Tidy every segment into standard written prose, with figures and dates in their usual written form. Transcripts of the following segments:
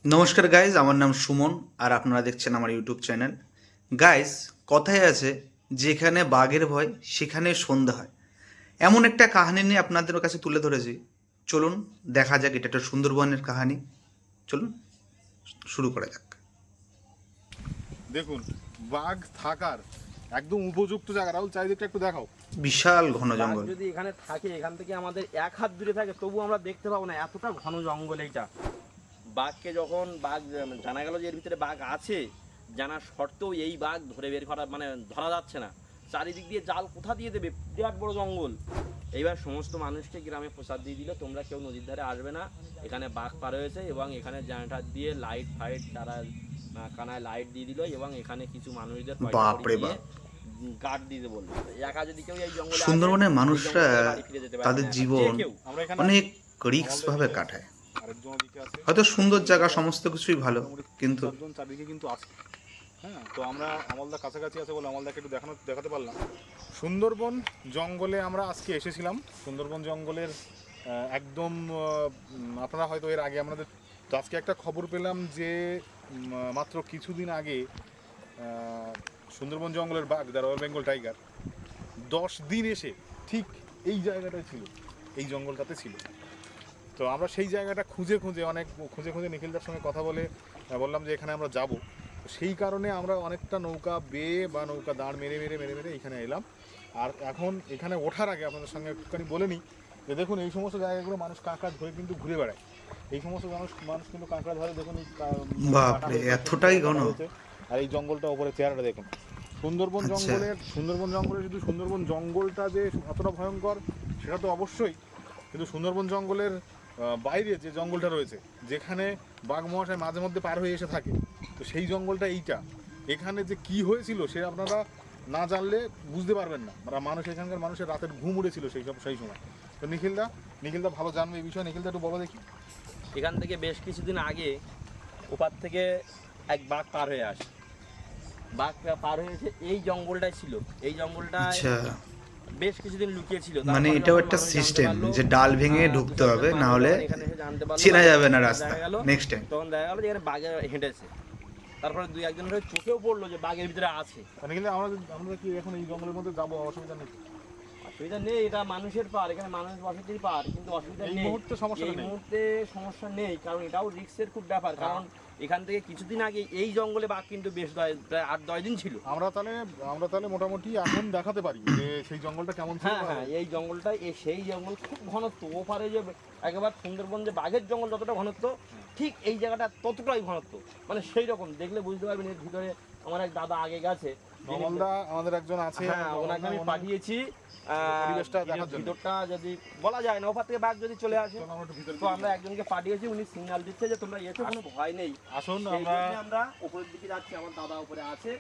নমস্কার গাইজ, আমার নাম সুমন আর আপনারা দেখছেন আমার ইউটিউব চ্যানেল। গাইজ, কথায় আছে যেখানে বাঘের ভয় সেখানে সন্ধ্যা হয়। এমন একটা কাহিনী নিয়ে আপনাদের কাছে তুলে ধরেছি। চলুন দেখা যাক, এটা একটা সুন্দরবনের কাহিনী। চলুন শুরু করা যাক। দেখুন, বাঘ থাকার একদম উপযুক্ত জায়গা। রাহুল, চারিদিকটা একটু দেখাও। বিশাল ঘন বাঘ জঙ্গল। যদি এখানে থাকে, এখান থেকে আমাদের এক হাত দূরে থাকে, তবু আমরা দেখতে পাবো না, এতটা ঘন জঙ্গল এইটা। বাঘকে যখন জানা গেল যে এর ভিতরে বাঘ আছে, জানা সত্ত্বেও এই বাঘ ধরে বের করা ধরা যাচ্ছে না। চারিদিক দিয়ে জাল কোথা দিয়ে দেবে, বিরাট বড় জঙ্গল। এইবার সমস্ত মানুষকে গ্রামে প্রচার দিয়ে দিল, তোমরা কেউ নদীর ধারে আসবে না, এখানে বাঘ পার হয়েছে। এবং এখানে জেনারেটর দিয়ে লাইট ফাইট তারা কানায় লাইট দিয়ে দিল, এবং এখানে কিছু মানুষদের বাপরে বাপ, গার্ড দিতে বললো। একা যদি কেউ এই জঙ্গলে সুন্দরবনের মানুষরা তাদের জীবন আমরা এখানে অনেক রিস্ক ভাবে কাটায়। আরেকজন দিকে আছে, হয়তো সুন্দর জায়গা, সমস্ত কিছুই ভালো, কিন্তু চারজন চারদিকে কিন্তু আছে। হ্যাঁ, তো আমরা আমলদা কাছাকাছি আছে বলে আমলদাকে একটু দেখাতে পারলাম। সুন্দরবন জঙ্গলে আমরা আজকে এসেছিলাম। সুন্দরবন জঙ্গলের একদম আপনারা হয়তো এর আগে আমাদের, তো আজকে একটা খবর পেলাম যে মাত্র কিছুদিন আগে সুন্দরবন জঙ্গলের বাঘ, দ্য রয়্যাল বেঙ্গল টাইগার, 10 দিন এসে ঠিক এই জায়গাটায় ছিল, এই জঙ্গলটাতে ছিল। তো আমরা সেই জায়গাটা খুঁজে খুঁজে নিখিলদার সঙ্গে কথা বলে বললাম যে এখানে আমরা যাব। সেই কারণে আমরা অনেকটা নৌকা বেয়ে বা নৌকা দাঁড় মেরে মেরে মেরে মেরে এখানে এলাম। আর এখন এখানে ওঠার আগে আপনাদের সঙ্গে একটুখানি বলে নিই যে দেখুন, এই সমস্ত জায়গাগুলো মানুষ কাঁকড়া ধরে কিন্তু ঘুরে বেড়ায়। এই সমস্ত মানুষ কিন্তু কাঁকড়া ধরে। দেখুন এই বাপরে, এতটাই ঘন। আর এই জঙ্গলটা ওপরে চেহারাটা দেখুন। সুন্দরবন আচ্ছা। জঙ্গলের শুধু সুন্দরবন জঙ্গলটা যে অতটা ভয়ঙ্কর সেটা তো অবশ্যই, কিন্তু সুন্দরবন জঙ্গলের বাইরে যে জঙ্গলটা রয়েছে, যেখানে বাঘ মহাশয় মাঝে মধ্যে পার হয়ে এসে থাকে, তো সেই জঙ্গলটা এইটা। এখানে যে কি হয়েছিল সে আপনারা না জানলে বুঝতে পারবেন না। এখানকার মানুষের রাতের ঘুম উড়েছিল সেই সময়। তো নিখিলদা ভালো জানবে এই বিষয়ে। নিখিলদা একটু বলো দেখি। এখান থেকে বেশ কিছুদিন আগে ওপার থেকে এক বাঘ পার হয়ে আসে। বাঘটা পার হয়েছে, এই জঙ্গলটাই ছিল। এই জঙ্গলটায় আচ্ছা, বেশ কিছুদিন লুকিয়ে ছিল। মানে তারপরে এটাও যখন একটা মানুষ জানতে সিস্টেম পারলো, যে ডাল ভেঙে ঢুকতে হবে, না হলে এখানে এসে জানতে পারলো, চেনা যাবে না তখন রাস্তা দেখা গেল নেক্সট টাইম। তখন দেখা গেল যে এখানে বাঘে হেঁটেছে। তারপরে দুই একজন ধরে চোখেও পড়লো যে বাঘের ভিতরে আছে। নিখিলদা, আমরা কি এখন এই জঙ্গলের মধ্যে যাবো? অসুবিধা নেই? অসুবিধা নেই, এটা মানুষের পার, এখানে মানুষ বসতির পার, কিন্তু অসুবিধা এই নেই। মুহূর্তে সমস্যা এই নেই। মুহূর্তে সমস্যা নেই, কারণ এটাও রিস্কের খুব ব্যাপার। কারণ এখান থেকে কিছুদিন আগে এই জঙ্গলে বাঘ কিন্তু বেশ প্রায় 8-10 দিন ছিল। আমরা তাহলে মোটামুটি এখন দেখাতে পারি যে সেই জঙ্গলটা কেমন ছিল। হ্যাঁ হ্যাঁ, এই জঙ্গলটা সেই জঙ্গল খুব ঘনত্ব। ওপারে যে একেবারে সুন্দরবন যে বাঘের জঙ্গল যতটা ঘনত্ব, ঠিক এই জায়গাটা ততটাই ঘনত্ব। সেই রকম দেখলে বুঝতে পারবেন। এর ভিতরে আমার এক দাদা আগে গেছে, নমলদা আমাদের একজন আছে, হ্যাঁ, ওনাকে আমি পাঠিয়েছি পরিবেশটা দেখার জন্য। ভিতরটা যদি বলা যায় না, ওপার থেকে বাঘ যদি চলে আসে, চলো আমরা একটু ভিতরে তো আমরা একজনকে পাঠিয়েছি, উনি সিগন্যাল দিচ্ছে যে তোমরা এসো, কোনো ভয় নেই। আসুন সেই জন্যে আমরা উপরের দিকে যাচ্ছি। আমার দাদা উপরে আছে,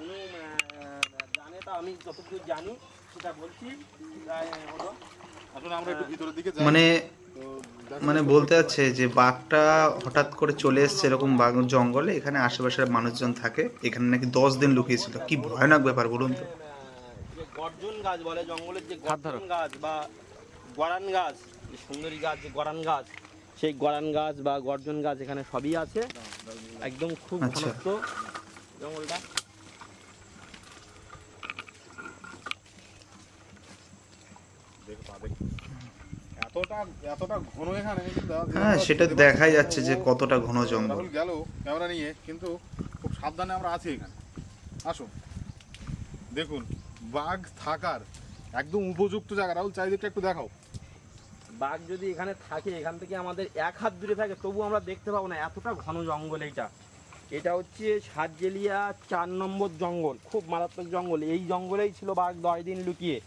উনি জানে, তা আমি যতদূর জানি সেটা বলছি। হলো আসুন আমরা একটু ভিতরের দিকে যাই। মানে তো মানে বলতে চাচ্ছে যে বাঘটা হঠাৎ করে চলে এসছে এরকম বাঘ জঙ্গলে, এখানে আশেপাশের মানুষজন থাকে, এখানে নাকি 10 দিন লুকিয়েছিল। কি ভয়ানক ব্যাপার বলুন তো। যে গর্জন গাছ বলে, জঙ্গলের যে গর্জন গাছ বা গরান গাছ, যে সুন্দরী গাছ, যে গরান গাছ, সেই গরান গাছ বা গর্জন গাছ এখানে সবই আছে। একদম খুব আচ্ছা। ঘনত্ব জঙ্গলটা। এতটা ঘন এখানে। হ্যাঁ, সেটা দেখাই যাচ্ছে যে কতটা ঘন জঙ্গল। রাহুল গেল ক্যামেরা নিয়ে, কিন্তু খুব সাবধানে আমরা আছি এখানে। আসুন, দেখুন, বাঘ থাকার একদম উপযুক্ত জায়গা। রাহুল, চারিদিকটা একটু দেখাও। বাঘ যদি এখানে থাকে, এখান থেকে আমাদের এক হাত দূরে থাকে, তবু আমরা দেখতে পাবো না, এতটা ঘন জঙ্গল এইটা। এটা হচ্ছে সাতজেলিয়া 4 নম্বর জঙ্গল, খুব মারাত্মক জঙ্গল। এই জঙ্গলেই ছিল বাঘ 10 দিন লুকিয়ে।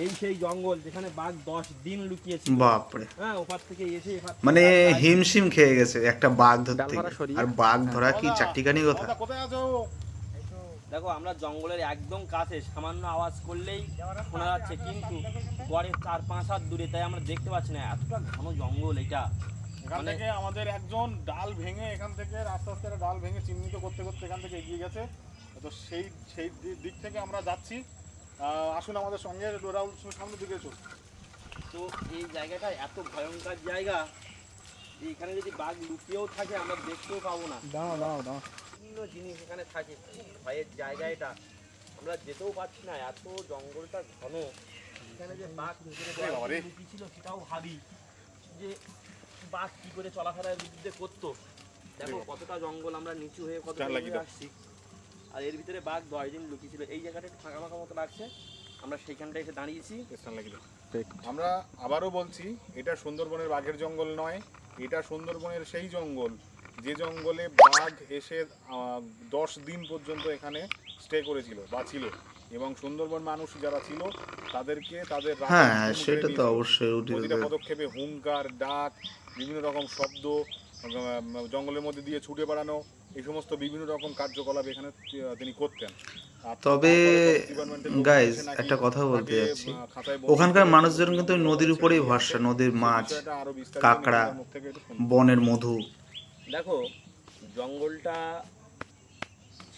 এই সেই জঙ্গল যেখানে বাঘ 10 দিন লুকিয়েছিল। বাপরে, হ্যাঁ, ওপার থেকে এসে মানে হিমশিম খেয়ে গেছে একটা বাঘ ধরতে ডালভাড়া গিয়ে। সরিয়ে। আর বাঘ ধরা কি চারটিখানি কথা। কোথায় আছো? দেখো, আমরা জঙ্গলের একদম কাছে, সামান্য আওয়াজ করলেই শোনা যাচ্ছে, কিন্তু গড়ে 4-5 হাত দূরে, তাই আমরা দেখতে পাচ্ছি না, এতটা ঘন জঙ্গল এটা। এখান থেকে আমাদের একজন ডাল ভেঙে, এখান থেকে আস্তে আস্তে ডাল ভেঙে চিহ্নিত করতে করতে এখান থেকে এগিয়ে গেছে। তো সেই দিক থেকে আমরা যাচ্ছি। আসুন আমাদের সঙ্গে, রাহুল সামনের দিকে এসো। তো এই জায়গাটা এত ভয়ঙ্কর জায়গা, যে এখানে যদি বাঘ লুকিয়েও থাকে আমরা দেখতেও পাবো না। বিভিন্ন জিনিস এখানে থাকে, খুব ভয়ের জায়গা এটা, আমরা যেতেও পারছি না, এত জঙ্গলটা ঘন। এখানে যে বাঘ লুকিয়েছিল সেটাও ভাবি যে বাঘ কি করে চলাফেরার বিরুদ্ধে করতো। দেখো কতটা জঙ্গল, আমরা নিচু হয়ে কতটা দূরে আসছি, আর এর ভিতরে বাঘ 10 দিন লুকিয়েছিল। এই জায়গাটা একটু ফাঁকা ফাঁকা মতো লাগছে, আমরা সেইখানটা এসে দাঁড়িয়েছি। আমরা আবারও বলছি, এটা সুন্দরবনের বাঘের জঙ্গল নয়, এটা সুন্দরবনের সেই জঙ্গল যে জঙ্গলে বাঘ এসে 10 দিন পর্যন্ত এখানে স্টে করেছিল বা ছিল, এবং সুন্দরবন মানুষ যারা ছিল তাদেরকে তাদের রাতের হ্যাঁ ঘুম সেটা কেড়ে তো নিয়েছিল। অবশ্যই প্রতিটা পদক্ষেপে হুঙ্কার, ডাক, বিভিন্ন রকম শব্দ, জঙ্গলের মধ্যে দিয়ে ছুটে বেড়ানো, এই সমস্ত বিভিন্ন রকম কার্যকলাপ এখানে তিনি করতেন। আর তবে তারপরে ডিপার্টমেন্টের লোক গাইজ এসে নাকি একটা কথা বলতে তাকে, যাচ্ছি, খাঁচায় বন্দি ওখানকার করে মানুষজন কিন্তু ওই জঙ্গলের নদীর মধ্যে উপরেই ছেড়ে ভরসা, দিয়ে নদীর আসে। মাছ, বিষয়টা আরো বিস্তারিত কাঁকড়া, নিখিলদার মুখ থেকে একটু শুনবো। বনের মধু। দেখো জঙ্গলটা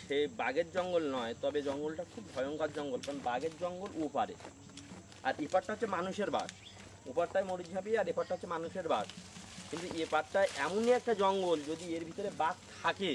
সে বাঘের জঙ্গল নয়, তবে জঙ্গলটা খুব ভয়ঙ্কর জঙ্গল, কারণ বাঘের জঙ্গল ওপারে, আর এপারটা হচ্ছে মানুষের বাস। ওপারটায় মরিচঝাঁপি আর এপারটা হচ্ছে মানুষের বাস। কিন্তু এপারটায় এমনই একটা জঙ্গল, যদি এর ভিতরে বাঘ থাকে